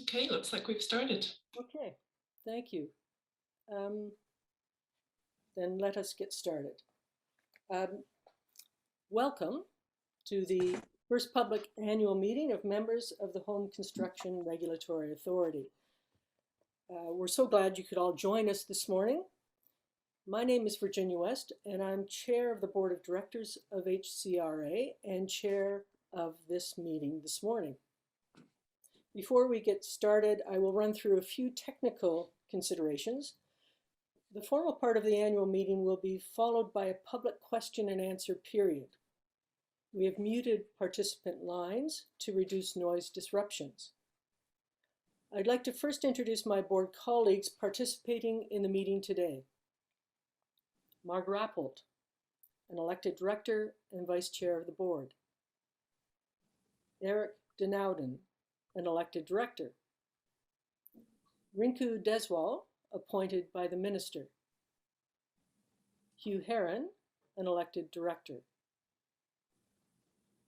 Okay, looks like we've started. Okay, thank you. Then let us get started. Welcome to the first public annual meeting of members of the Home Construction Regulatory Authority. We're so glad you could all join us this morning. My name is Virginia West, and I'm chair of the board of directors of HCRA and chair of this meeting this morning. Before we get started, I will run through a few technical considerations. The formal part of the annual meeting will be followed by a public question and answer period. We have muted participant lines to reduce noise disruptions. I'd like to first introduce my board colleagues participating in the meeting today. Marg Rappolt, an elected director and vice chair of the board. Eric Donaldson, an elected director. Rinku Deswal, appointed by the minister. Hugh Heron, an elected director.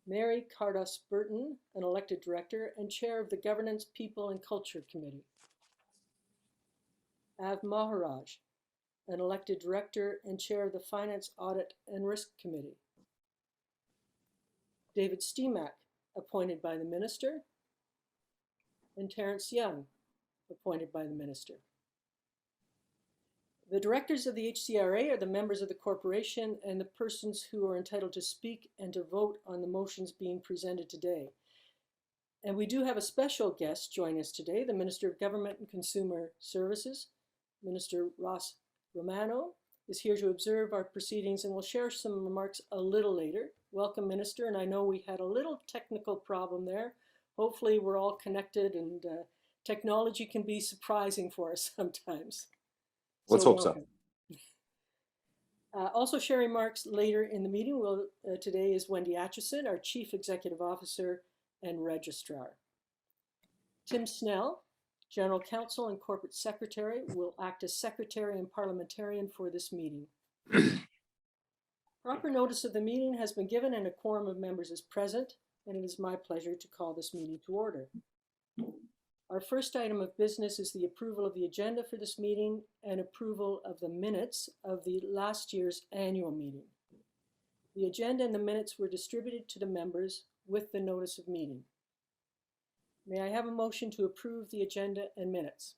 Mary Cardos Burton, an elected director and chair of the Governance, People and Culture Committee. Maharaj, an elected director and chair of the Finance, Audit and Risk Committee. David Stimac, appointed by the minister. And Terrence Young, appointed by the minister. The directors of the HCRA are the members of the corporation and the persons who are entitled to speak and to vote on the motions being presented today. And we do have a special guest join us today, the Minister of Government and Consumer Services. Minister Romano is here to observe our proceedings and will share some remarks a little later. Welcome, Minister, and I know we had a little technical problem there. Hopefully we're all connected, and technology can be surprising for us sometimes. Let's hope so. Also sharing remarks later in the meeting today is Wendy Acheson, our Chief Executive Officer and Registrar. Tim Snell, General Counsel and Corporate Secretary, will act as Secretary and Parliamentarian for this meeting. Proper notice of the meeting has been given and a quorum of members is present, and it is my pleasure to call this meeting to order. Our first item of business is the approval of the agenda for this meeting and approval of the minutes of the last year's annual meeting. The agenda and the minutes were distributed to the members with the notice of meeting. May I have a motion to approve the agenda and minutes?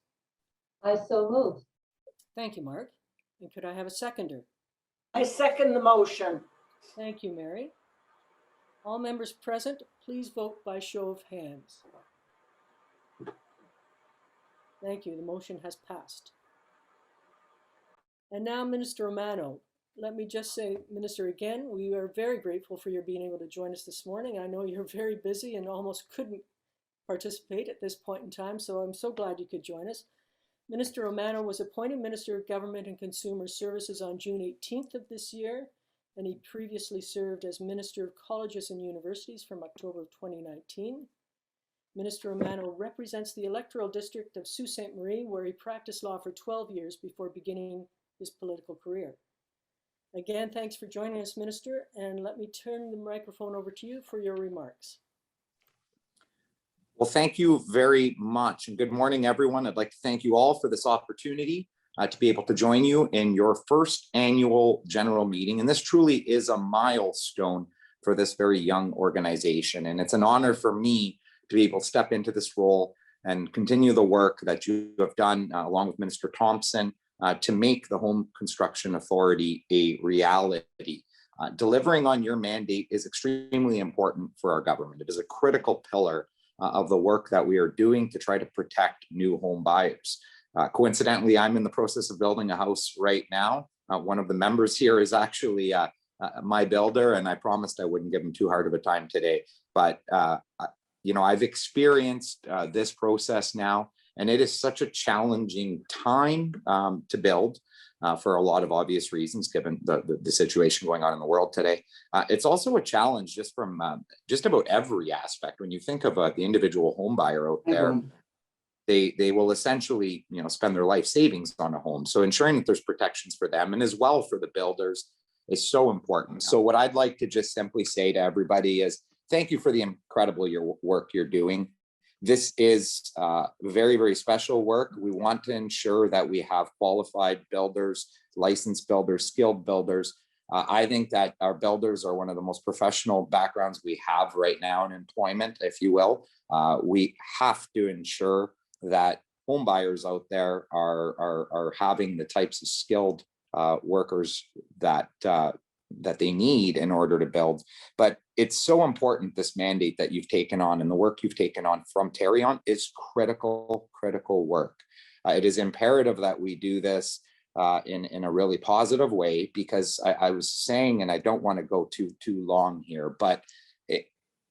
I so move. Thank you, Mark. And could I have a seconder? I second the motion. Thank you, Mary. All members present, please vote by show of hands. Thank you. The motion has passed. And now, Minister Romano. Let me just say, Minister, again, we are very grateful for your being able to join us this morning. I know you're very busy and almost couldn't participate at this point in time, so I'm so glad you could join us. Minister Romano was appointed Minister of Government and Consumer Services on June 18th of this year, and he previously served as Minister of Colleges and Universities from October of 2019. Minister Romano represents the electoral district of Sault Ste. Marie, where he practiced law for 12 years before beginning his political career. Again, thanks for joining us, Minister, and let me turn the microphone over to you for your remarks. Well, thank you very much, and good morning, everyone. I'd like to thank you all for this opportunity to be able to join you in your first annual general meeting. And this truly is a milestone for this very young organization. And it's an honor for me to be able to step into this role and continue the work that you have done along with Minister Thompson to make the Home Construction Authority a reality. Delivering on your mandate is extremely important for our government. It is a critical pillar of the work that we are doing to try to protect new home buyers. Coincidentally, I'm in the process of building a house right now. One of the members here is actually my builder, and I promised I wouldn't give him too hard of a time today. But you know, I've experienced this process now, and it is such a challenging time to build for a lot of obvious reasons, given the situation going on in the world today. It's also a challenge just from just about every aspect. When you think of the individual home buyer out there, they will essentially, you know, spend their life savings on a home. So ensuring that there's protections for them and as well for the builders is so important. So what I'd like to just simply say to everybody is thank you for the incredible work you're doing. This is very, very special work. We want to ensure that we have qualified builders, licensed builders, skilled builders. I think that our builders are one of the most professional backgrounds we have right now in employment, if you will. We have to ensure that home buyers out there are having the types of skilled workers that they need in order to build. But it's so important, this mandate that you've taken on and the work you've taken on from Tarion is critical work. It is imperative that we do this in a really positive way, because I was saying, and I don't want to go too long here, but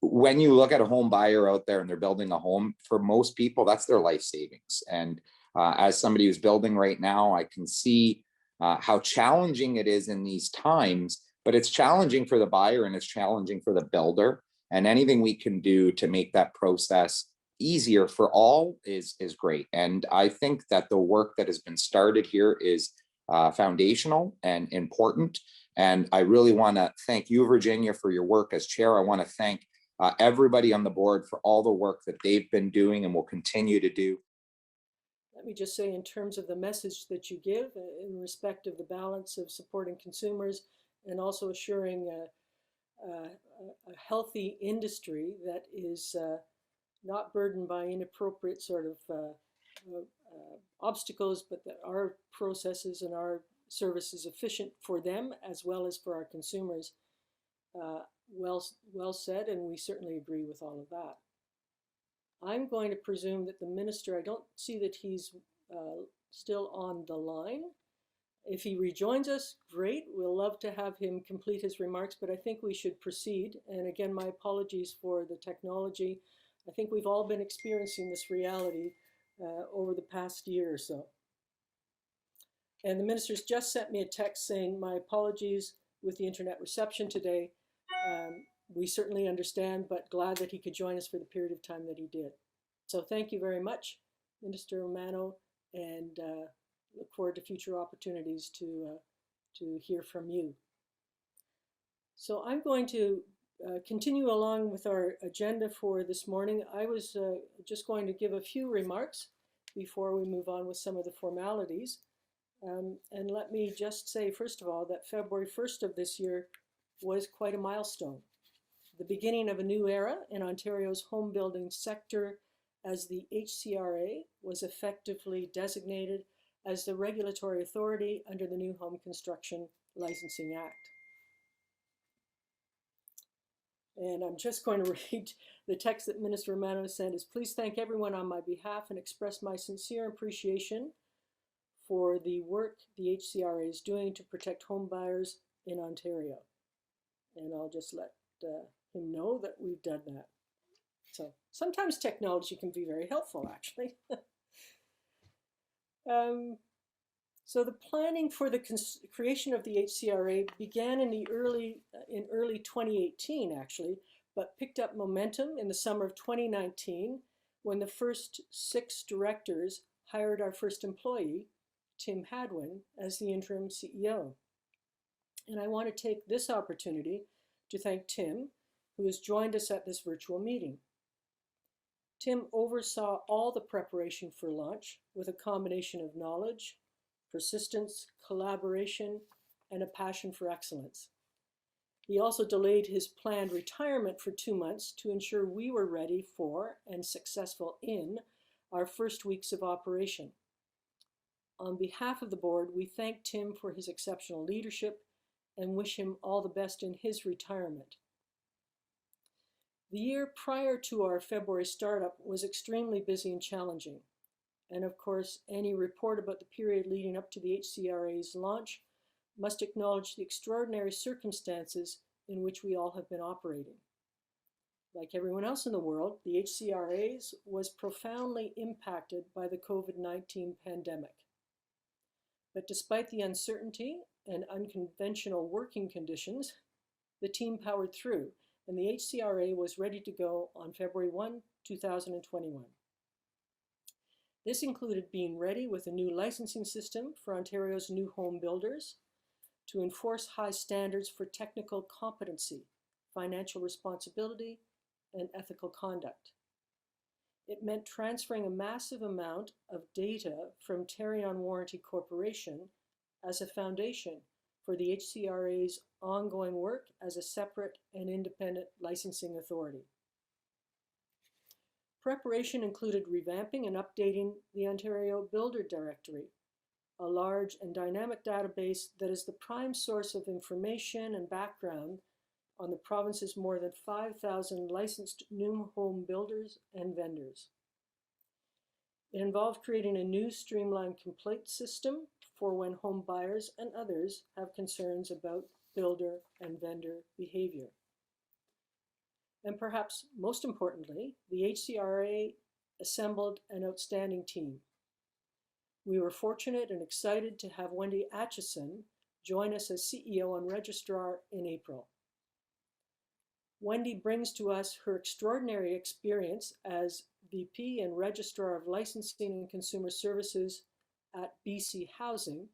when you look at a home buyer out there and they're building a home, for most people, that's their life savings. And as somebody who's building right now, I can see how challenging it is in these times, but it's challenging for the buyer and it's challenging for the builder. And anything we can do to make that process easier for all is great. And I think that the work that has been started here is foundational and important. And I really want to thank you, Virginia, for your work as chair. I want to thank everybody on the board for all the work that they've been doing and will continue to do. Let me just say, in terms of the message that you give in respect of the balance of supporting consumers and also assuring a healthy industry that is not burdened by inappropriate sort of obstacles, but that our processes and our services efficient for them as well as for our consumers. Well said, and we certainly agree with all of that. I'm going to presume that the minister, I don't see that he's still on the line. If he rejoins us, great. We'll love to have him complete his remarks, but I think we should proceed. And again, my apologies for the technology. I think we've all been experiencing this reality over the past year or so. And the minister's just sent me a text saying, my apologies with the internet reception today. We certainly understand, but glad that he could join us for the period of time that he did. So thank you very much, Minister Romano, and look forward to future opportunities to hear from you. So I'm going to continue along with our agenda for this morning. I was just going to give a few remarks before we move on with some of the formalities. And let me just say, first of all, that February 1st of this year was quite a milestone. The beginning of a new era in Ontario's home building sector, as the HCRA was effectively designated as the regulatory authority under the new Home Construction Licensing Act. And I'm just going to read the text that Minister Romano sent is, please thank everyone on my behalf and express my sincere appreciation for the work the HCRA is doing to protect home buyers in Ontario. And I'll just let him know that we've done that. So sometimes technology can be very helpful, actually. So the planning for the creation of the HCRA began in early 2018, actually, but picked up momentum in the summer of 2019 when the first 6 directors hired our first employee, Tim Hadwin, as the interim CEO. And I want to take this opportunity to thank Tim, who has joined us at this virtual meeting. Tim oversaw all the preparation for launch with a combination of knowledge, persistence, collaboration, and a passion for excellence. He also delayed his planned retirement for 2 months to ensure we were ready for and successful in our first weeks of operation. On behalf of the board, we thank Tim for his exceptional leadership and wish him all the best in his retirement. The year prior to our February startup was extremely busy and challenging. And of course, any report about the period leading up to the HCRA's launch must acknowledge the extraordinary circumstances in which we all have been operating. Like everyone else in the world, the HCRA's was profoundly impacted by the COVID-19 pandemic. But despite the uncertainty and unconventional working conditions, the team powered through, and the HCRA was ready to go on February 1, 2021. This included being ready with a new licensing system for Ontario's new home builders to enforce high standards for technical competency, financial responsibility, and ethical conduct. It meant transferring a massive amount of data from Terrion Warranty Corporation as a foundation for the HCRA's ongoing work as a separate and independent licensing authority. Preparation included revamping and updating the Ontario Builder Directory, a large and dynamic database that is the prime source of information and background on the province's more than 5,000 licensed new home builders and vendors. It involved creating a new streamlined complaint system for when home buyers and others have concerns about builder and vendor behavior. And perhaps most importantly, the HCRA assembled an outstanding team. We were fortunate and excited to have Wendy Acheson join us as CEO and Registrar in April. Wendy brings to us her extraordinary experience as VP and Registrar of Licensing and Consumer Services at BC Housing,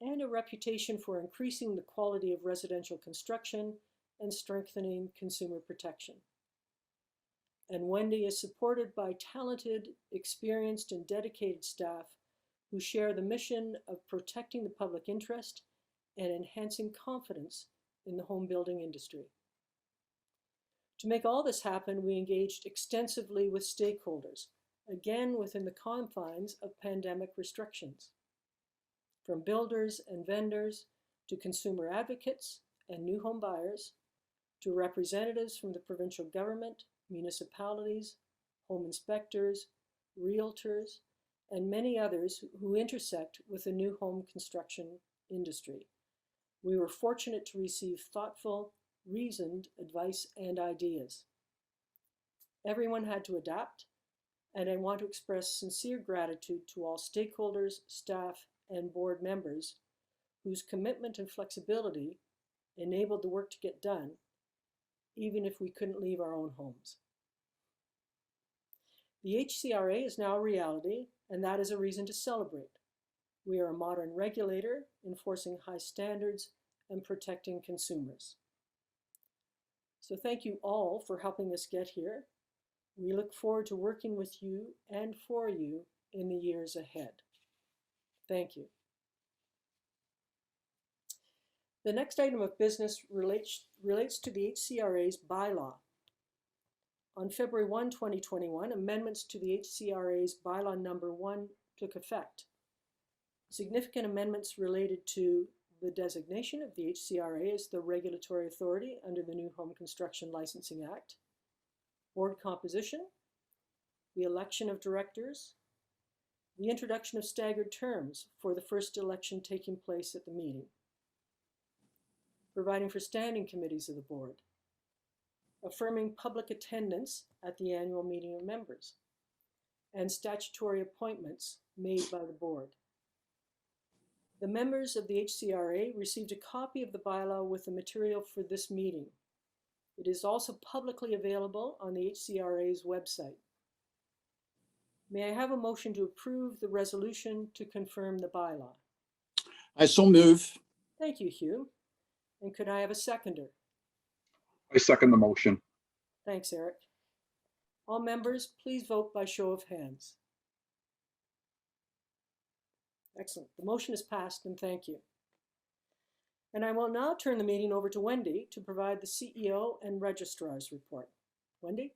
and a reputation for increasing the quality of residential construction and strengthening consumer protection. And Wendy is supported by talented, experienced, and dedicated staff who share the mission of protecting the public interest and enhancing confidence in the home building industry. To make all this happen, we engaged extensively with stakeholders, again within the confines of pandemic restrictions. From builders and vendors to consumer advocates and new home buyers, to representatives from the provincial government, municipalities, home inspectors, realtors, and many others who intersect with the new home construction industry. We were fortunate to receive thoughtful, reasoned advice and ideas. Everyone had to adapt, and I want to express sincere gratitude to all stakeholders, staff, and board members whose commitment and flexibility enabled the work to get done, even if we couldn't leave our own homes. The HCRA is now a reality, and that is a reason to celebrate. We are a modern regulator enforcing high standards and protecting consumers. So thank you all for helping us get here. We look forward to working with you and for you in the years ahead. Thank you. The next item of business relates to the HCRA's bylaw. On February 1, 2021, amendments to the HCRA's bylaw number 1 took effect. Significant amendments related to the designation of the HCRA as the regulatory authority under the New Home Construction Licensing Act, board composition, the election of directors, the introduction of staggered terms for the first election taking place at the meeting, providing for standing committees of the board, affirming public attendance at the annual meeting of members, and statutory appointments made by the board. The members of the HCRA received a copy of the bylaw with the material for this meeting. It is also publicly available on the HCRA's website. May I have a motion to approve the resolution to confirm the bylaw? I so move. Thank you, Hugh. And could I have a seconder? I second the motion. Thanks, Eric. All members, please vote by show of hands. Excellent. The motion is passed, and thank you. And I will now turn the meeting over to Wendy to provide the CEO and Registrar's report. Wendy?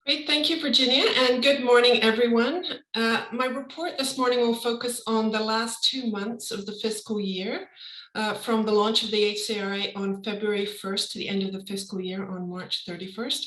Great, thank you, Virginia, and good morning, everyone. My report this morning will focus on the last 2 months of the fiscal year, from the launch of the HCRA on February 1st to the end of the fiscal year on March 31st.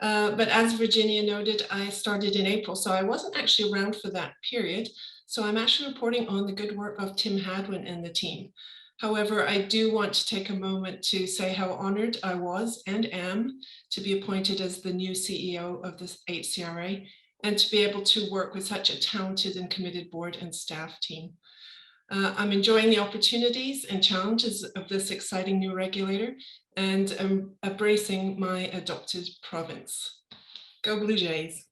But as Virginia noted, I started in April, so I wasn't actually around for that period. So I'm actually reporting on the good work of Tim Hadwin and the team. However, I do want to take a moment to say how honored I was and am to be appointed as the new CEO of the HCRA and to be able to work with such a talented and committed board and staff team. I'm enjoying the opportunities and challenges of this exciting new regulator and I'm embracing my adopted province. Go Blue Jays.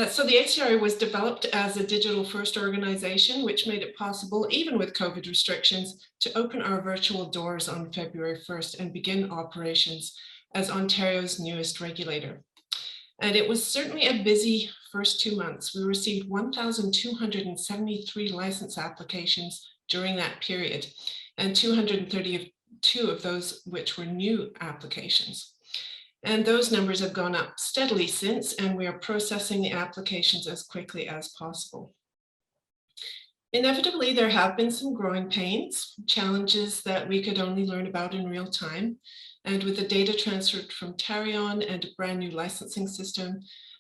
So the HCRA was developed as a digital-first organization, which made it possible, even with COVID restrictions, to open our virtual doors on February 1st and begin operations as Ontario's newest regulator. And it was certainly a busy first 2 months. We received 1,273 license applications during that period, and 232 of those which were new applications. And those numbers have gone up steadily since, and we are processing the applications as quickly as possible. Inevitably, there have been some growing pains, challenges that we could only learn about in real time. And with the data transferred from Tarion and a brand new licensing system,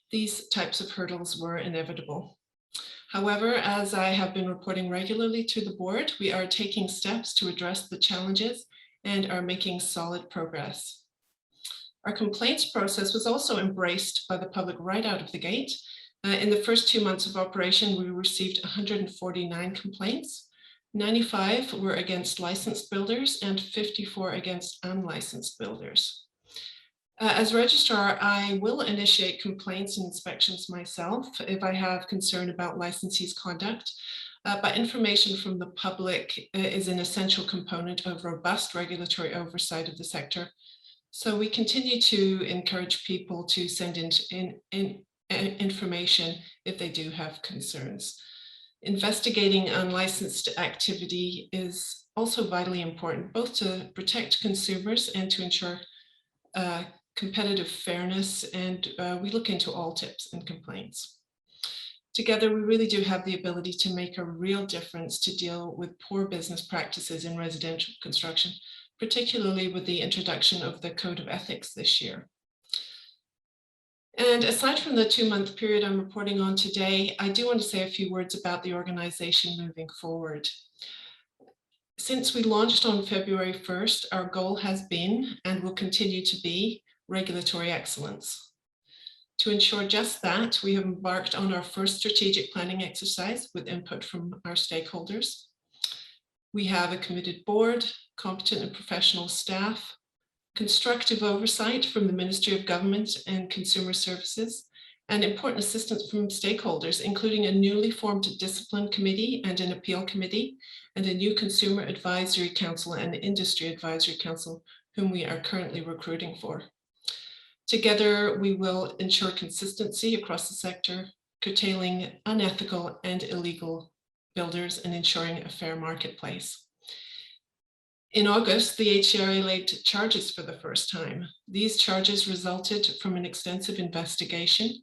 these types of hurdles were inevitable. However, as I have been reporting regularly to the board, we are taking steps to address the challenges and are making solid progress. Our complaints process was also embraced by the public right out of the gate. In the first 2 months of operation, we received 149 complaints. 95 were against licensed builders and 54 against unlicensed builders. As registrar, I will initiate complaints and inspections myself if I have concern about licensees' conduct, but information from the public is an essential component of robust regulatory oversight of the sector. So we continue to encourage people to send in information if they do have concerns. Investigating unlicensed activity is also vitally important, both to protect consumers and to ensure competitive fairness. And we look into all tips and complaints. Together, we really do have the ability to make a real difference to deal with poor business practices in residential construction, particularly with the introduction of the Code of Ethics this year. And aside from the 2-month period I'm reporting on today, I do want to say a few words about the organization moving forward. Since we launched on February 1st, our goal has been and will continue to be regulatory excellence. To ensure just that, we have embarked on our first strategic planning exercise with input from our stakeholders. We have a committed board, competent and professional staff, constructive oversight from the Ministry of Government and Consumer Services, and important assistance from stakeholders, including a newly formed discipline committee and an appeal committee, and a new Consumer Advisory Council and Industry Advisory Council, whom we are currently recruiting for. Together, we will ensure consistency across the sector, curtailing unethical and illegal builders and ensuring a fair marketplace. In August, the HCRA laid charges for the first time. These charges resulted from an extensive investigation.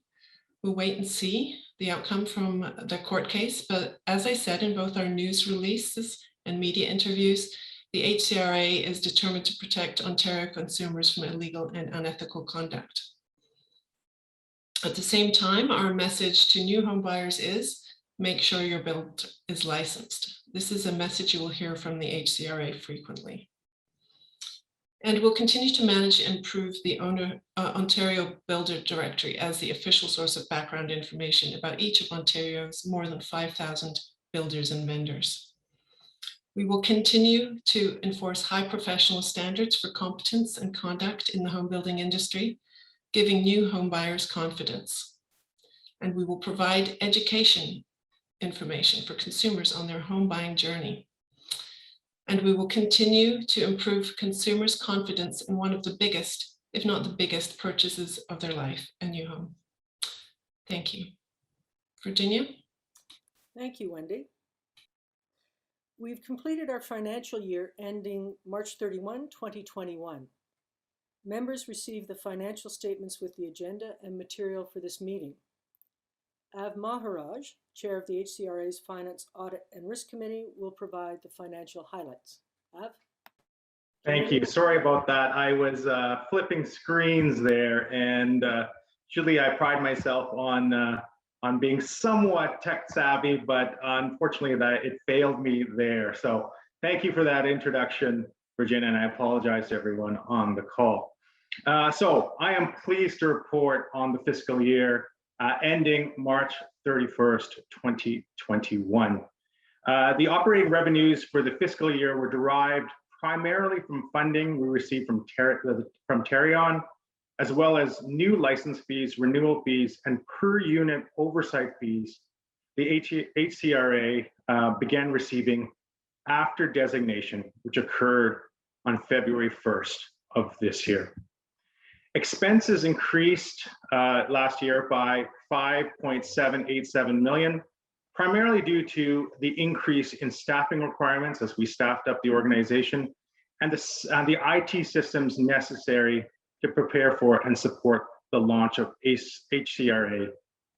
We'll wait and see the outcome from the court case, but as I said in both our news releases and media interviews, the HCRA is determined to protect Ontario consumers from illegal and unethical conduct. At the same time, our message to new home buyers is, make sure your build is licensed. This is a message you will hear from the HCRA frequently. And we'll continue to manage and improve the Ontario Builder Directory as the official source of background information about each of Ontario's more than 5,000 builders and vendors. We will continue to enforce high professional standards for competence and conduct in the home building industry, giving new home buyers confidence. And we will provide education information for consumers on their home buying journey. And we will continue to improve consumers' confidence in one of the biggest, if not the biggest, purchases of their life, a new home. Thank you. Virginia? Thank you, Wendy. We've completed our financial year ending March 31, 2021. Members received the financial statements with the agenda and material for this meeting. Maharaj, Chair of the HCRA's Finance, Audit and Risk Committee, will provide the financial highlights. Thank you. Sorry about that. I was flipping screens there, and usually I pride myself on being somewhat tech savvy, but unfortunately it failed me there. So thank you for that introduction, Virginia, and I apologize to everyone on the call. So I am pleased to report on the fiscal year ending March 31st, 2021. The operating revenues for the fiscal year were derived primarily from funding we received from Tarion, as well as new license fees, renewal fees, and per unit oversight fees the HCRA began receiving after designation, which occurred on February 1st of this year. Expenses increased last year by 5.787 million, primarily due to the increase in staffing requirements as we staffed up the organization and the IT systems necessary to prepare for and support the launch of HCRA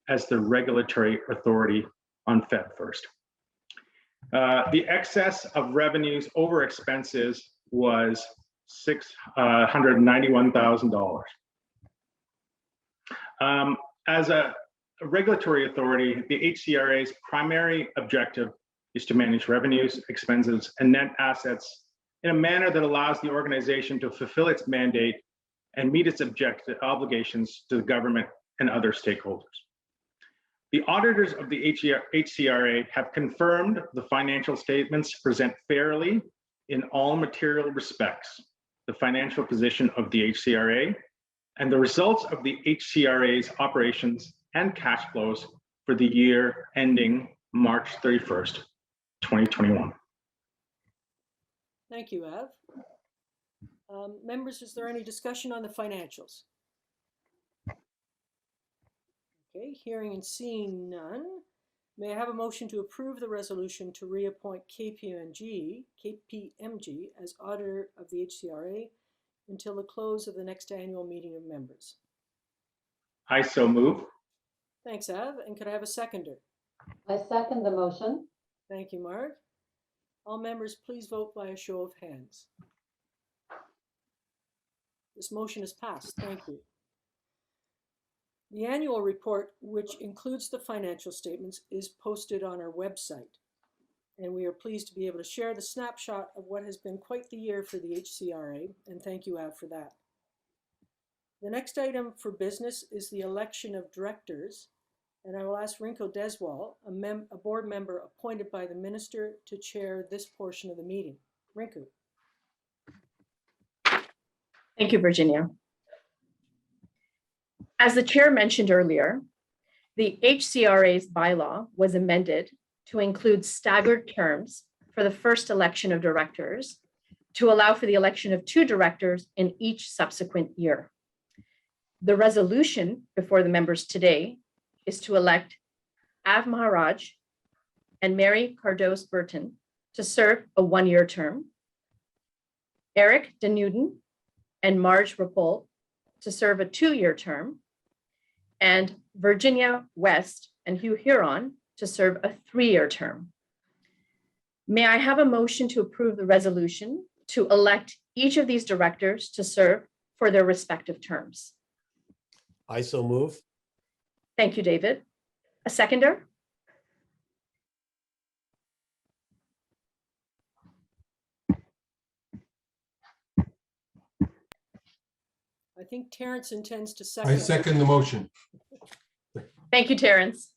as the regulatory authority on Feb 1st. The excess of revenues over expenses was $691,000. As a regulatory authority, the HCRA's primary objective is to manage revenues, expenses, and net assets in a manner that allows the organization to fulfill its mandate and meet its obligations to the government and other stakeholders. The auditors of the HCRA have confirmed the financial statements present fairly in all material respects the financial position of the HCRA and the results of the HCRA's operations and cash flows for the year ending March 31st, 2021. Thank you, Av. Members, is there any discussion on the financials? Okay, hearing and seeing none. May I have a motion to approve the resolution to reappoint KPMG as auditor of the HCRA until the close of the next annual meeting of members? I so move. Thanks, Av. And could I have a seconder? I second the motion. Thank you, Marg. All members, please vote by a show of hands. This motion is passed. Thank you. The annual report, which includes the financial statements, is posted on our website. And we are pleased to be able to share the snapshot of what has been quite the year for the HCRA, and thank you, Av, for that. The next item for business is the election of directors, and I will ask Rinku Deswal, a board member appointed by the minister, to chair this portion of the meeting. Rinku. Thank you, Virginia. As the chair mentioned earlier, the HCRA's bylaw was amended to include staggered terms for the first election of directors to allow for the election of 2 directors in each subsequent year. The resolution before the members today is to elect Av Maharaj and Mary Cardos Burton to serve a 1-year term, Eric Denuden and Marg Rappolt to serve a 2-year term, and Virginia West and Hugh Huron to serve a 3-year term. May I have a motion to approve the resolution to elect each of these directors to serve for their respective terms? I so move. Thank you, David. A seconder? I think Terrence intends to second. I second the motion. Thank you, Terrence.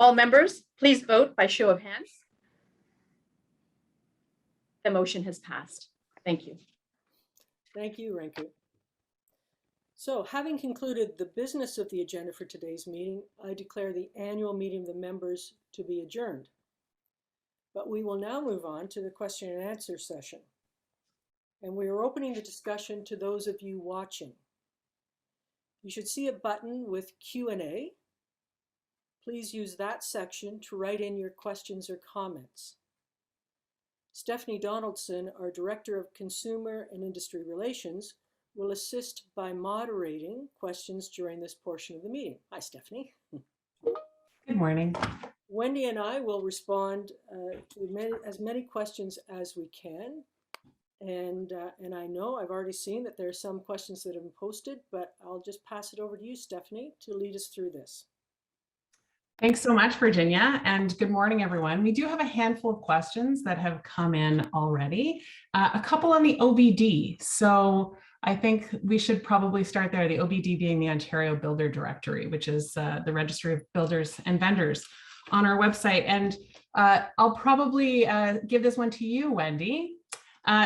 All members, please vote by show of hands. The motion has passed. Thank you. Thank you, Rinku. So, having concluded the business of the agenda for today's meeting, I declare the annual meeting of the members to be adjourned. But we will now move on to the question and answer session. And we are opening the discussion to those of you watching. You should see a button with Q&A. Please use that section to write in your questions or comments. Stephanie Donaldson, our Director of Consumer and Industry Relations, will assist by moderating questions during this portion of the meeting. Hi, Stephanie. Good morning. Wendy and I will respond to as many questions as we can. And I know I've already seen that there are some questions that have been posted, but I'll just pass it over to you, Stephanie, to lead us through this. Thanks so much, Virginia, and good morning, everyone. We do have a handful of questions that have come in already, a couple on the OBD. So I think we should probably start there, the OBD being the Ontario Builder Directory, which is the Registry of Builders and Vendors on our website. And I'll probably give this one to you, Wendy.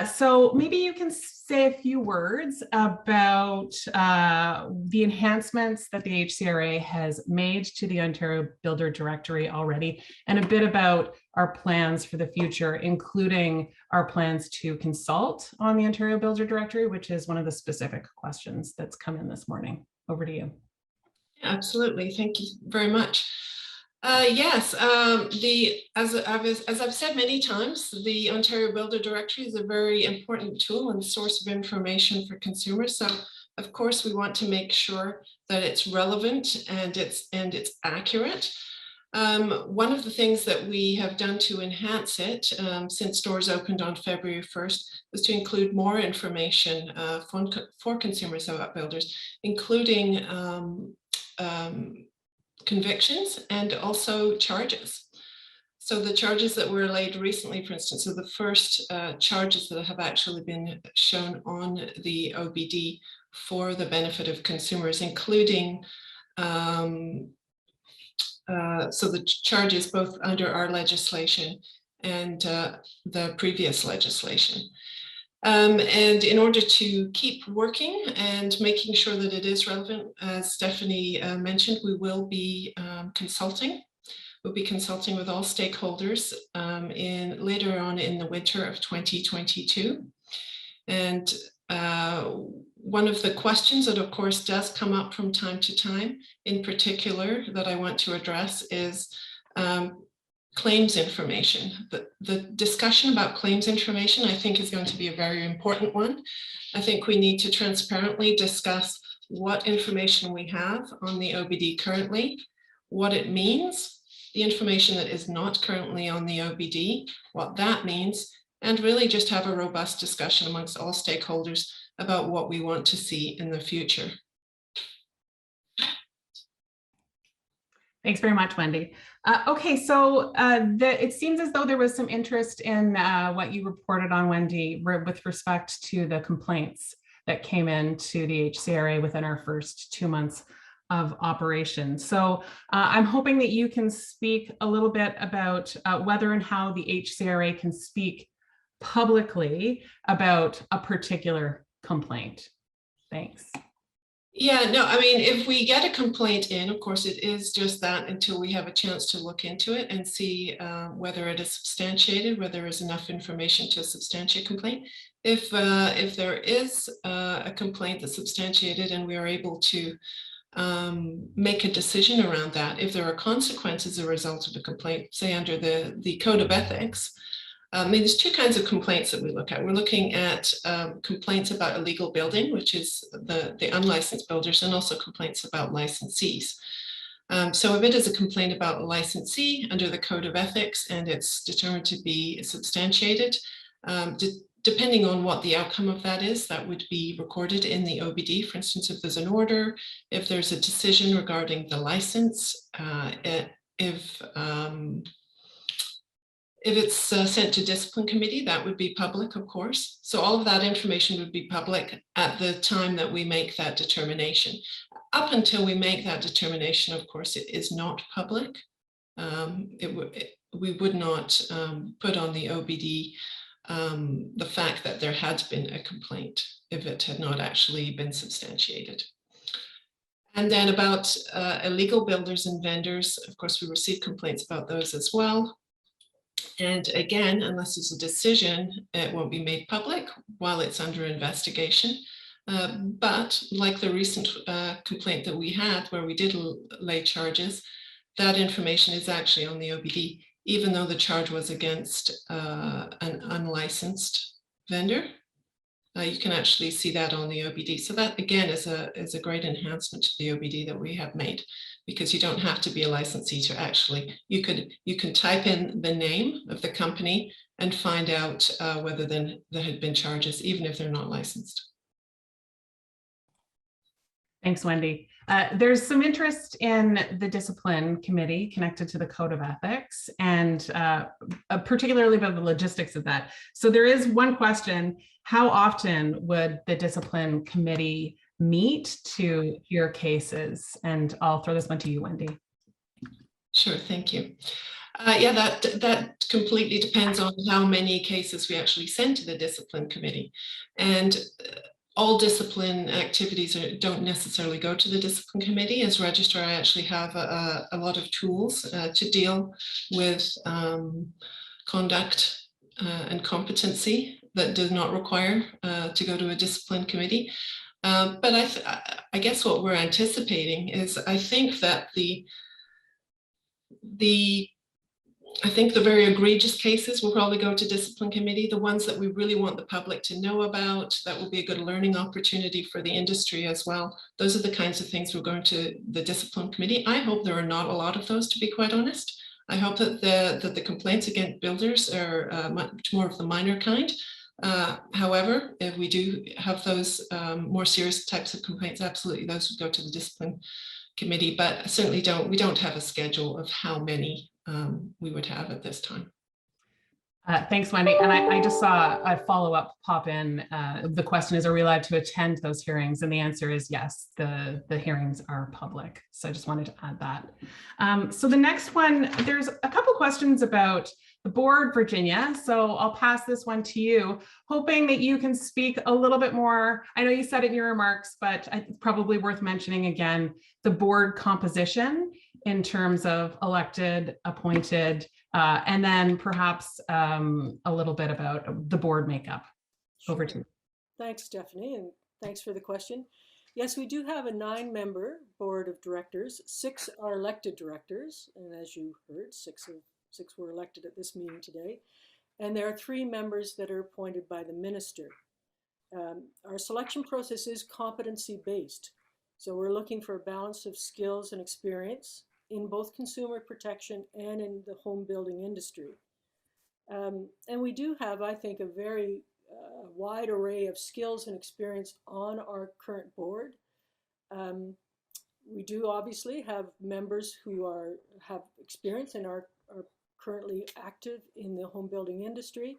So maybe you can say a few words about the enhancements that the HCRA has made to the Ontario Builder Directory already, and a bit about our plans for the future, including our plans to consult on the Ontario Builder Directory, which is one of the specific questions that's come in this morning. Over to you. Absolutely. Thank you very much. Yes, as I've said many times, the Ontario Builder Directory is a very important tool and source of information for consumers. So, of course, we want to make sure that it's relevant and it's accurate. One of the things that we have done to enhance it since stores opened on February 1st was to include more information for consumers about builders, including convictions and also charges. So the charges that were laid recently, for instance, are the first charges that have actually been shown on the OBD for the benefit of consumers, including so the charges both under our legislation and the previous legislation. And in order to keep working and making sure that it is relevant, as Stephanie mentioned, we will be consulting. We'll be consulting with all stakeholders later on in the winter of 2022. And one of the questions that, of course, does come up from time to time, in particular, that I want to address is claims information. The discussion about claims information, I think, is going to be a very important one. I think we need to transparently discuss what information we have on the OBD currently, what it means, the information that is not currently on the OBD, what that means, and really just have a robust discussion amongst all stakeholders about what we want to see in the future. Thanks very much, Wendy. Okay, so it seems as though there was some interest in what you reported on, Wendy, with respect to the complaints that came in to the HCRA within our first 2 months of operation. So I'm hoping that you can speak a little bit about whether and how the HCRA can speak publicly about a particular complaint. Thanks. Yeah, no, I mean, if we get a complaint in, of course, it is just that until we have a chance to look into it and see whether it is substantiated, whether there is enough information to substantiate complaint. If there is a complaint that's substantiated and we are able to make a decision around that, if there are consequences as a result of the complaint, say under the Code of Ethics, I mean, there's two kinds of complaints that we look at. We're looking at complaints about illegal building, which is the unlicensed builders, and also complaints about licensees. So if it is a complaint about a licensee under the Code of Ethics and it's determined to be substantiated, depending on what the outcome of that is, that would be recorded in the OBD. For instance, if there's an order, if there's a decision regarding the license, if it's sent to discipline committee, that would be public, of course. So all of that information would be public at the time that we make that determination. Up until we make that determination, of course, it is not public. We would not put on the OBD the fact that there had been a complaint if it had not actually been substantiated. And then about illegal builders and vendors, of course, we receive complaints about those as well. And again, unless there's a decision, it won't be made public while it's under investigation. But like the recent complaint that we had where we did lay charges, that information is actually on the OBD, even though the charge was against an unlicensed vendor. You can actually see that on the OBD. So that again is a great enhancement to the OBD that we have made, because you don't have to be a licensee to actually, you can type in the name of the company and find out whether then there had been charges, even if they're not licensed. Thanks, Wendy. There's some interest in the discipline committee connected to the Code of Ethics, and particularly about the logistics of that. So there is one question: how often would the discipline committee meet to hear cases? And I'll throw this one to you, Wendy. Sure, thank you. Yeah, that completely depends on how many cases we actually send to the discipline committee. And all discipline activities don't necessarily go to the discipline committee. As registrar, I actually have a lot of tools to deal with conduct and competency that does not require to go to a discipline committee. But I guess what we're anticipating is, I think that the very egregious cases will probably go to discipline committee. The ones that we really want the public to know about, that will be a good learning opportunity for the industry as well. Those are the kinds of things we're going to the discipline committee. I hope there are not a lot of those, to be quite honest. I hope that the complaints against builders are much more of the minor kind. However, if we do have those more serious types of complaints, absolutely those would go to the discipline committee, but certainly we don't have a schedule of how many we would have at this time. Thanks, Wendy. And I just saw a follow-up pop in. The question is, are we allowed to attend those hearings? And the answer is yes, the hearings are public. So I just wanted to add that. So the next one, there's a couple questions about the board, Virginia. So I'll pass this one to you, hoping that you can speak a little bit more. I know you said it in your remarks, but it's probably worth mentioning again, the board composition in terms of elected, appointed, and then perhaps a little bit about the board makeup. Over to you. Thanks, Stephanie, and thanks for the question. Yes, we do have a 9-member board of directors. 6 are elected directors, and as you heard, 6 were elected at this meeting today. And there are 3 members that are appointed by the minister. Our selection process is competency-based. So we're looking for a balance of skills and experience in both consumer protection and in the home building industry. And we do have, I think, a very wide array of skills and experience on our current board. We do obviously have members who have experience and are currently active in the home building industry,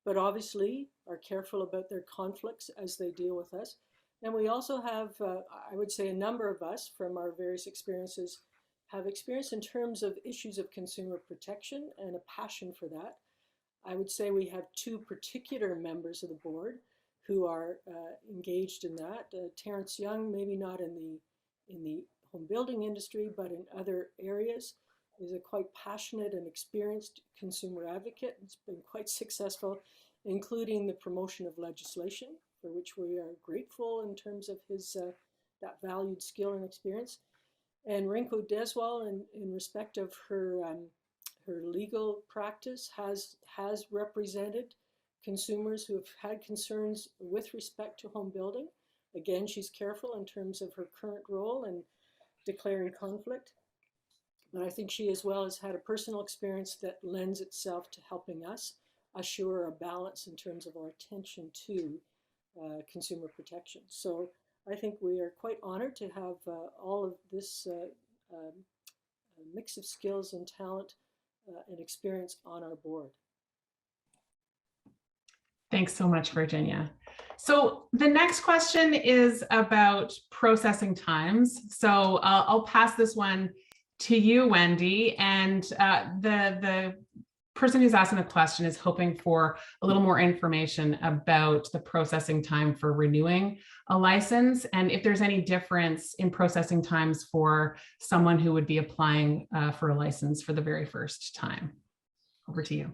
but obviously are careful about their conflicts as they deal with us. And we also have, I would say, a number of us from our various experiences have experience in terms of issues of consumer protection and a passion for that. I would say we have 2 particular members of the board who are engaged in that. Terrence Young, maybe not in the home building industry, but in other areas, is a quite passionate and experienced consumer advocate. It's been quite successful, including the promotion of legislation, for which we are grateful in terms of his that valued skill and experience. And Rinku Deswal, in respect of her legal practice, has represented consumers who have had concerns with respect to home building. Again, she's careful in terms of her current role and declaring conflict. But I think she as well has had a personal experience that lends itself to helping us assure a balance in terms of our attention to consumer protection. So I think we are quite honored to have all of this mix of skills and talent and experience on our board. Thanks so much, Virginia. So the next question is about processing times. So I'll pass this one to you, Wendy. And the person who's asking the question is hoping for a little more information about the processing time for renewing a license, and if there's any difference in processing times for someone who would be applying for a license for the very first time. Over to you.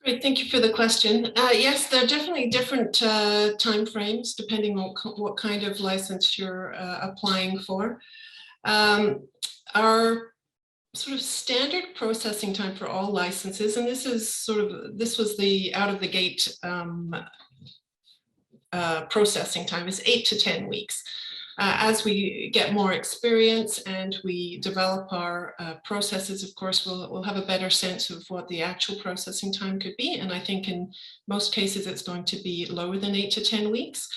Great, thank you for the question. Yes, there are definitely different time frames depending on what kind of license you're applying for. Our sort of standard processing time for all licenses, and this was the out of the gate processing time, is 8 to 10 weeks. As we get more experience and we develop our processes, of course, we'll have a better sense of what the actual processing time could be. And I think in most cases, it's going to be lower than 8 to 10 weeks.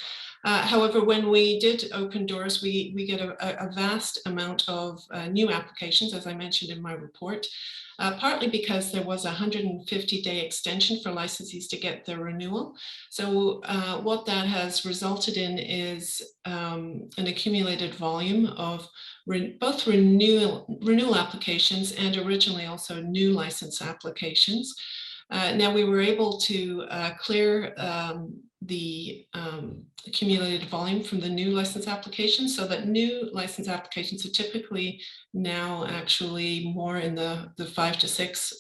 However, when we did open doors, we get a vast amount of new applications, as I mentioned in my report, partly because there was a 150-day extension for licensees to get their renewal. So what that has resulted in is an accumulated volume of both renewal applications and originally also new license applications. Now we were able to clear the accumulated volume from the new license applications, so that new license applications are typically now actually more in the 5 to 6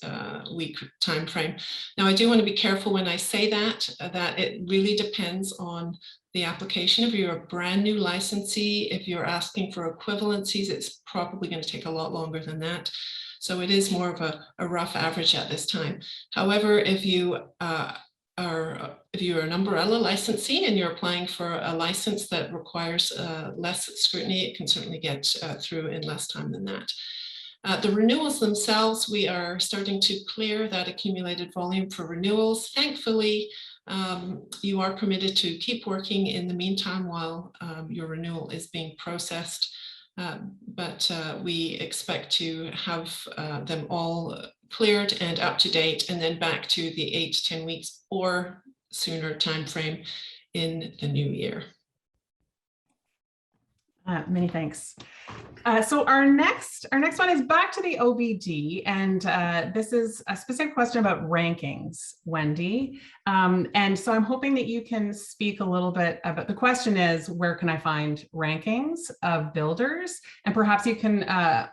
week time frame. Now I do want to be careful when I say that it really depends on the application. If you're a brand new licensee, if you're asking for equivalencies, it's probably going to take a lot longer than that. So it is more of a rough average at this time. However, if you you're an umbrella licensee and you're applying for a license that requires less scrutiny, it can certainly get through in less time than that. The renewals themselves, we are starting to clear that accumulated volume for renewals. Thankfully, you are permitted to keep working in the meantime while your renewal is being processed. But we expect to have them all cleared and up to date, and then back to the 8 to 10 weeks or sooner timeframe in the new year. Many thanks. So our next one is back to the OBD, and this is a specific question about rankings, Wendy. And so I'm hoping that you can speak a little bit about, the question is, where can I find rankings of builders? And perhaps you can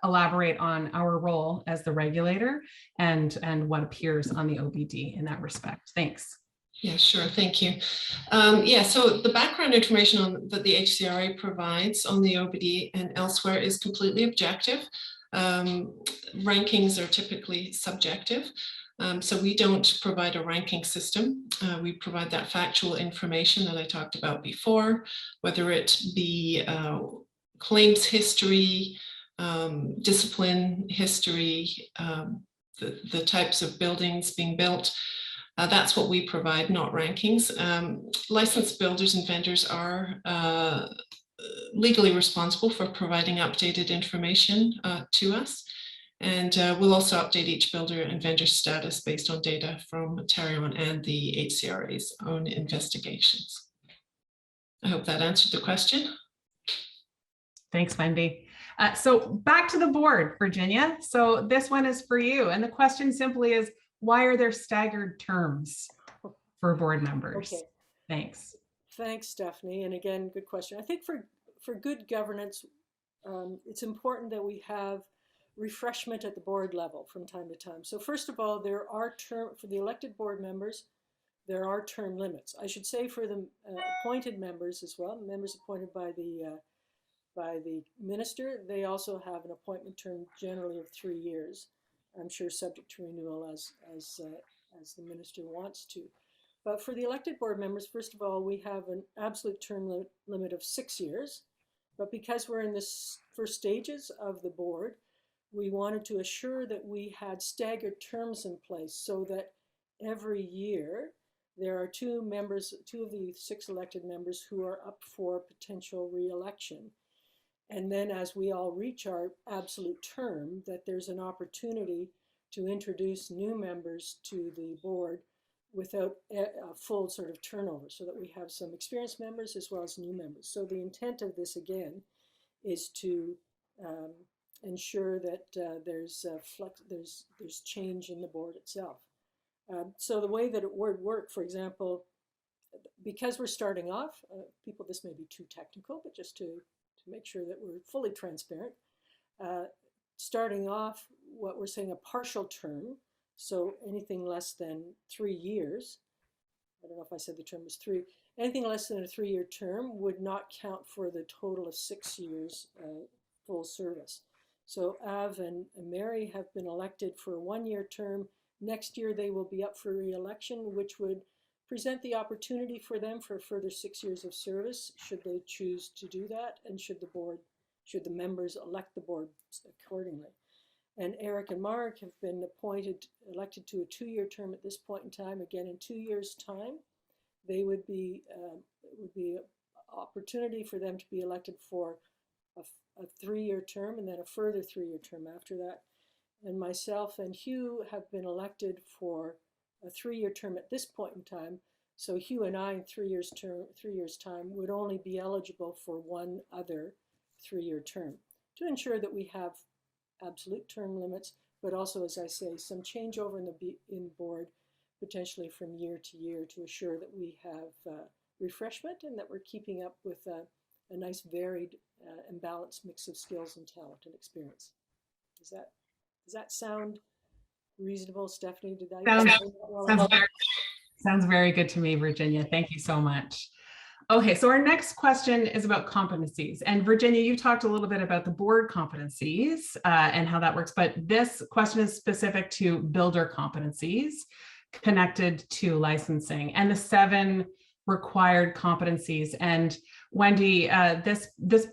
elaborate on our role as the regulator and what appears on the OBD in that respect. Thanks. Yeah, sure. Thank you. Yeah, so the background information that the HCRA provides on the OBD and elsewhere is completely objective. Rankings are typically subjective. So we don't provide a ranking system. We provide that factual information that I talked about before, whether it be claims history, discipline history, the types of buildings being built. That's what we provide, not rankings. Licensed builders and vendors are legally responsible for providing updated information to us. And we'll also update each builder and vendor status based on data from Tarion and the HCRA's own investigations. I hope that answered the question. Thanks, Wendy. So back to the board, Virginia. So this one is for you. And the question simply is, why are there staggered terms for board members? Okay. Thanks. Thanks, Stephanie. And again, good question. I think for good governance, it's important that we have refreshment at the board level from time to time. So first of all, there are for the elected board members, there are term limits. I should say for the appointed members as well, members appointed by the minister, they also have an appointment term generally of 3 years. I'm sure subject to renewal as the minister wants to. But for the elected board members, first of all, we have an absolute term limit of 6 years. But because we're in the first stages of the board, we wanted to assure that we had staggered terms in place so that every year there are 2 of the 6 elected members who are up for potential re-election. And then as we all reach our absolute term, that there's an opportunity to introduce new members to the board without a full sort of turnover, so that we have some experienced members as well as new members. So the intent of this, again, is to ensure that there's change in the board itself. So the way that it would work, for example, because we're starting off, this may be too technical, but just to make sure that we're fully transparent. Starting off, what we're saying, a partial term, so anything less than 3 years, I don't know if I said the term was 3, anything less than a 3-year term would not count for the total of 6 years full service. So Av and Mary have been elected for a 1-year term. Next year they will be up for re-election, which would present the opportunity for them for a further 6 years of service, should they choose to do that, and should the members elect the board accordingly. And Eric and Marg have been elected to a 2-year term at this point in time. Again, in 2 years' time, they would be opportunity for them to be elected for a 3-year term and then a further 3-year term after that. And myself and Hugh have been elected for a 3-year term at this point in time. So Hugh and I in 3 years time would only be eligible for one other 3-year term to ensure that we have absolute term limits, but also, as I say, some changeover in board potentially from year to year to assure that we have refreshment and that we're keeping up with a nice varied and balanced mix of skills and talent and experience. Does that sound reasonable, Stephanie? Did I Sounds, explain that well? sounds very good to me, Virginia. Thank you so much. Okay, so our next question is about competencies. And Virginia, you talked a little bit about the board competencies and how that works, but this question is specific to builder competencies connected to licensing and the 7 required competencies. And Wendy, this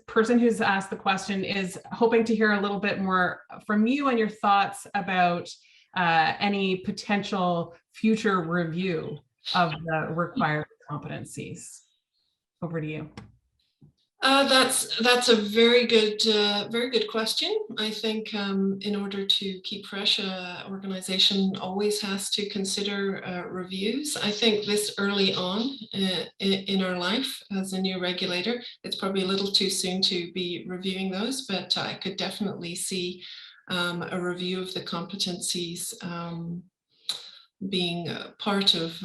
person who's asked the question is hoping to hear a little bit more from you and your thoughts about any potential future review of the required competencies. Over to you. That's a very good question. I think in order to keep fresh, organization always has to consider reviews. I think this early on in our life as a new regulator, it's probably a little too soon to be reviewing those, but I could definitely see a review of the competencies being part of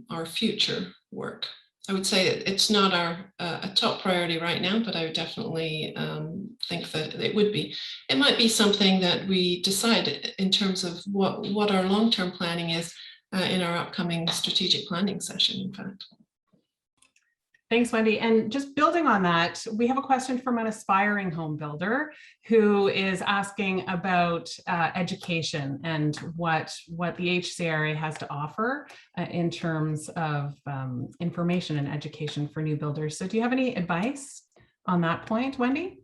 our future work. I would say it's not a top priority right now, but I would definitely think that it would be. It might be something that we decide in terms of what our long-term planning is in our upcoming strategic planning session, in fact. Thanks, Wendy. And just building on that, we have a question from an aspiring home builder who is asking about education and what the HCRA has to offer in terms of information and education for new builders. So do you have any advice on that point, Wendy?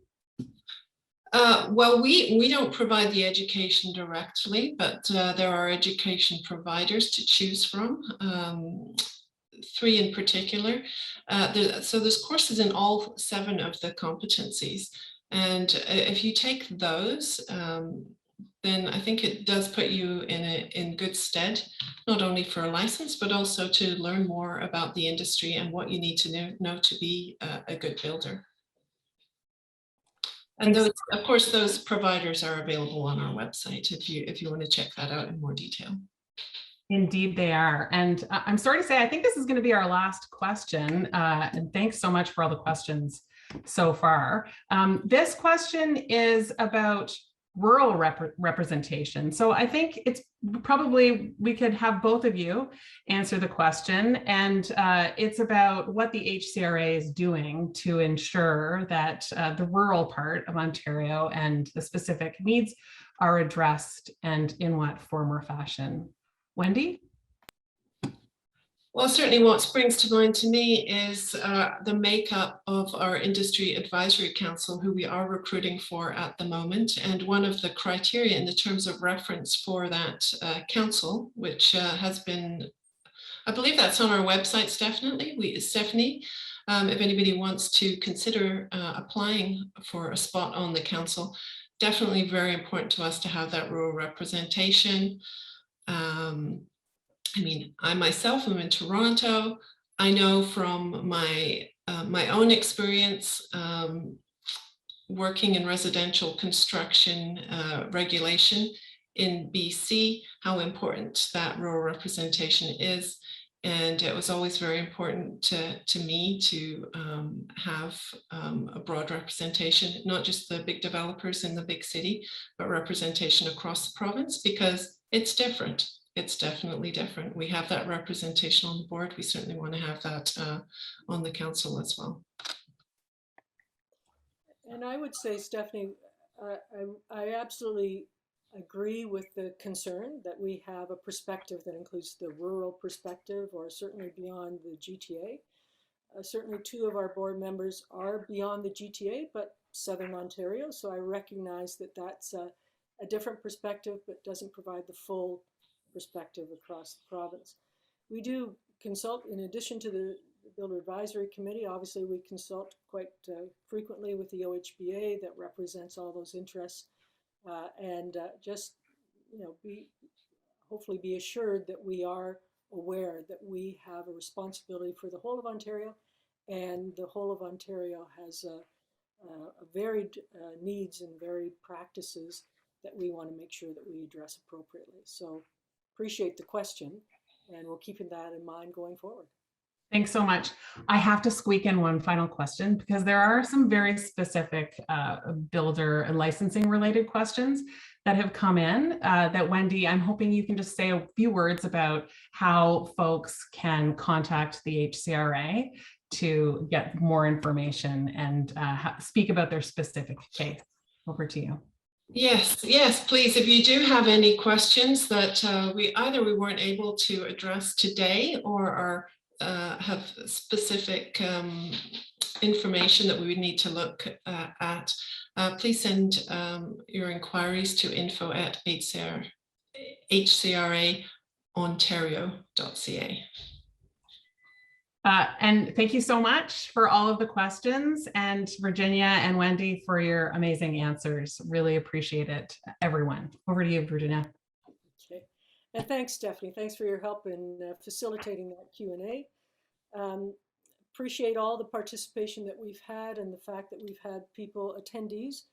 Well, we don't provide the education directly, but there are education providers to choose from. 3 in particular. So there's courses in all 7 of the competencies. And if you take those, then I think it does put you in good stead, not only for a license, but also to learn more about the industry and what you need to know to be a good builder. And those, of course, those providers are available on our website if you want to check that out in more detail. Indeed, they are. And I'm sorry to say, I think this is going to be our last question. And thanks so much for all the questions so far. This question is about rural representation. So I think it's probably, we could have both of you answer the question. And it's about what the HCRA is doing to ensure that the rural part of Ontario and the specific needs are addressed, and in what form or fashion. Wendy? Well, certainly what springs to mind to me is the makeup of our Industry Advisory Council, who we are recruiting for at the moment. And one of the criteria in the terms of reference for that council, which has been, I believe that's on our website, Stephanie. If anybody wants to consider applying for a spot on the council, definitely very important to us to have that rural representation. I mean, I myself am in Toronto. I know from my own experience working in residential construction regulation in BC, how important that rural representation is. And it was always very important to me to have a broad representation, not just the big developers in the big city, but representation across the province, because it's different. It's definitely different. We have that representation on the board. We certainly want to have that on the council as well. And I would say, Stephanie, I absolutely agree with the concern that we have a perspective that includes the rural perspective, or certainly beyond the GTA. Certainly 2 of our board members are beyond the GTA, but Southern Ontario. So I recognize that that's a different perspective, but doesn't provide the full perspective across the province. We do consult, in addition to the Builder Advisory Committee. Obviously, we consult quite frequently with the OHBA that represents all those interests, and just hopefully be assured that we are aware that we have a responsibility for the whole of Ontario, and the whole of Ontario has varied needs and varied practices that we want to make sure that we address appropriately. So appreciate the question, and we'll keep that in mind going forward. Thanks so much. I have to squeak in one final question because there are some very specific builder and licensing related questions that have come in that Wendy, I'm hoping you can just say a few words about how folks can contact the HCRA to get more information and speak about their specific case. Over to you. Yes, please. If you do have any questions that we weren't able to address today, or have specific information that we would need to look at, please send your inquiries to info@hcraontario.ca. And thank you so much for all of the questions, and Virginia and Wendy for your amazing answers. Really appreciate it, everyone. Over to you, Virginia. Okay, and thanks, Stephanie. Thanks for your help in facilitating that Q&A. Appreciate all the participation that we've had, and the fact that we've had attendees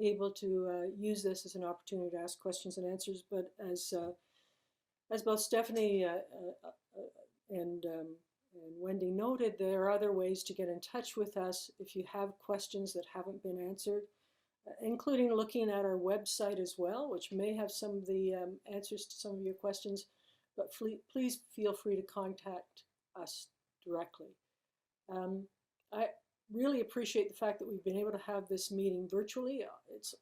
able to use this as an opportunity to ask questions and answers. But as both Stephanie and Wendy noted, there are other ways to get in touch with us if you have questions that haven't been answered, including looking at our website as well, which may have some of the answers to some of your questions. But please feel free to contact us directly. I really appreciate the fact that we've been able to have this meeting virtually. It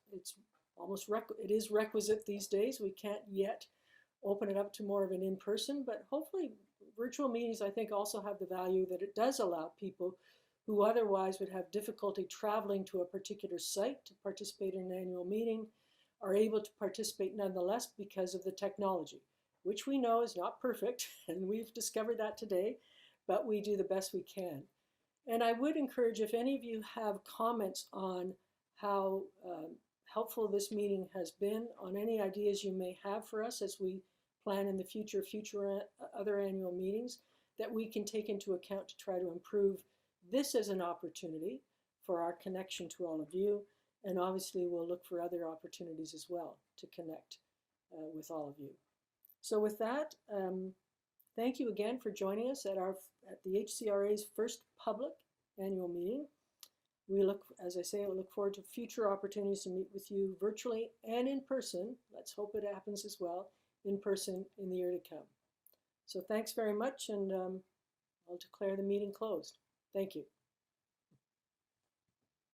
is requisite these days. We can't yet open it up to more of an in-person, but hopefully virtual meetings, I think, also have the value that it does allow people who otherwise would have difficulty traveling to a particular site to participate in an annual meeting are able to participate nonetheless because of the technology, which we know is not perfect, and we've discovered that today, but we do the best we can. And I would encourage, if any of you have comments on how helpful this meeting has been, on any ideas you may have for us as we plan in the future other annual meetings, that we can take into account to try to improve this as an opportunity for our connection to all of you. And obviously we'll look for other opportunities as well to connect with all of you. So with that, thank you again for joining us at the HCRA's first public annual meeting. We look forward to future opportunities to meet with you virtually and in person. Let's hope it happens as well, in person in the year to come. So thanks very much, and I'll declare the meeting closed. Thank you.